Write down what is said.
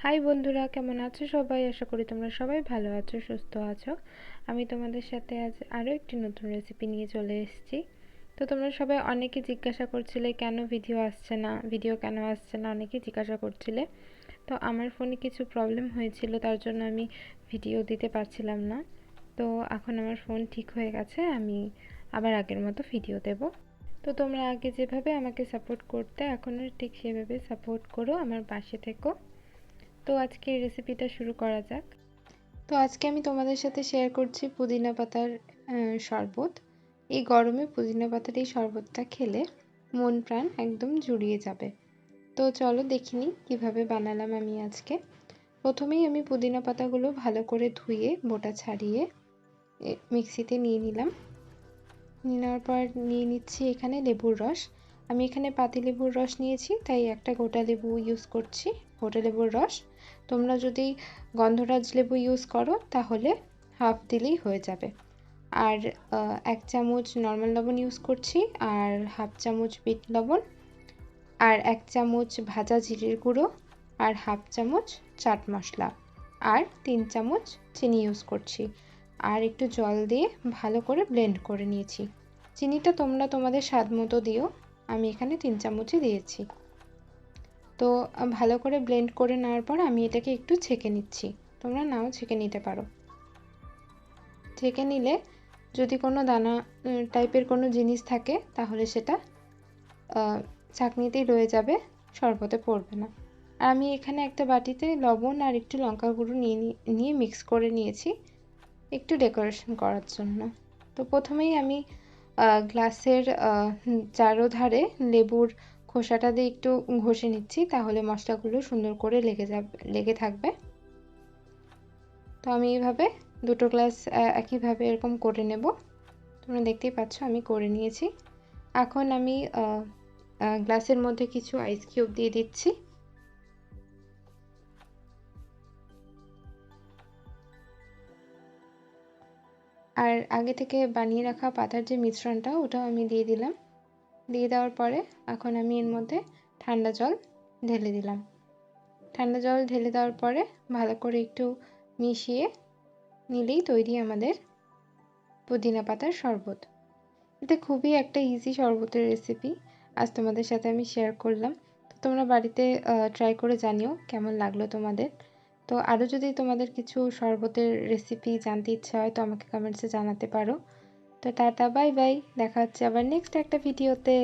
High বন্ধুরা, কেমন আছো সবাই? আশা করি তোমরা সবাই ভালো আছো, সুস্থ আছো। আমি তোমাদের সাথে আজ আরও একটি নতুন রেসিপি নিয়ে চলে এসেছি। তো তোমরা সবাই অনেকে জিজ্ঞাসা করছিলে কেন ভিডিও কেন আসছে না, অনেকেই জিজ্ঞাসা করছিলে। তো আমার ফোনে কিছু প্রবলেম হয়েছিল, তার জন্য আমি ভিডিও দিতে পারছিলাম না। তো এখন আমার ফোন ঠিক হয়ে গেছে, আমি আবার আগের মতো ভিডিও দেব। তো তোমরা আগে যেভাবে আমাকে সাপোর্ট করতে, এখনও ঠিক সেভাবে সাপোর্ট করো, আমার পাশে থেকো। তো আজকে রেসিপিটা শুরু করা যাক। তো আজকে আমি তোমাদের সাথে শেয়ার করছি পুদিনা পাতার শরবত। এই গরমে পুদিনা পাতার এই শরবতটা খেলে মন প্রাণ একদম জুড়িয়ে যাবে। তো চলো দেখিনি কিভাবে বানালাম আমি আজকে। প্রথমেই আমি পুদিনা পাতাগুলো ভালো করে ধুয়ে বোটা ছাড়িয়ে মিক্সিতে নিয়ে নিলাম। নেওয়ার পর নিয়ে নিচ্ছি এখানে লেবুর রস। আমি এখানে পাতিলেবুর রস নিয়েছি, তাই একটা গোটা লেবু ইউজ করছি, গোটা লেবুর রস। তোমরা যদি গন্ধরাজ লেবু ইউজ করো তাহলে হাফ দিলেই হয়ে যাবে। আর 1 চামচ নর্মাল লবণ ইউজ করছি, আর হাফ চামচ বিট লবণ, আর 1 চামচ ভাজা জিরের গুঁড়ো, আর হাফ চামচ চাট মশলা, আর 3 চামচ চিনি ইউজ করছি। আর একটু জল দিয়ে ভালো করে ব্লেন্ড করে নিয়েছি। চিনিটা তোমরা তোমাদের স্বাদ মতো দিও, আমি এখানে 3 চামচই দিয়েছি। তো ভালো করে ব্লেন্ড করে নেওয়ার পর আমি এটাকে একটু ছেঁকে নিচ্ছি। তোমরা নাও ছেঁকে নিতে পারো। ছেঁকে নিলে যদি কোনো দানা টাইপের কোনো জিনিস থাকে তাহলে সেটা ছাঁকনিতেই রয়ে যাবে, শরবতে পড়বে না। আর আমি এখানে একটা বাটিতে লবণ আর একটু লঙ্কা গুঁড়ো নিয়ে মিক্স করে নিয়েছি একটু ডেকোরেশন করার জন্য। তো প্রথমেই আমি গ্লাসের চারোধারে লেবুর খোসাটা দিয়ে একটু ঘষে নিচ্ছি, তাহলে মশলাগুলো সুন্দর করে লেগে থাকবে। তো আমি এইভাবে দুটো গ্লাস একইভাবে এরকম করে নেব। তোমরা দেখতেই পাচ্ছ আমি করে নিয়েছি। এখন আমি গ্লাসের মধ্যে কিছু আইস কিউব দিয়ে দিচ্ছি। আর আগে থেকে বানিয়ে রাখা পাতার যে মিশ্রণটা, ওটাও আমি দিয়ে দিলাম। দিয়ে দেওয়ার পরে এখন আমি এর মধ্যে ঠান্ডা জল ঢেলে দিলাম। ঠান্ডা জল ঢেলে দেওয়ার পরে ভালো করে একটু মিশিয়ে নিলেই তৈরি আমাদের পুদিনা পাতার শরবত। এটা খুবই একটা ইজি শরবতের রেসিপি, আজ তোমাদের সাথে আমি শেয়ার করলাম। তো তোমরা বাড়িতে ট্রাই করে জানিও কেমন লাগলো তোমাদের। তো আরও যদি তোমাদের কিছু শরবতের রেসিপি জানতে ইচ্ছা হয় তো আমাকে কমেন্টসে জানাতে পারো। তো টাটা, বাই বাই, দেখা হচ্ছে আবার নেক্সট একটা ভিডিওতে।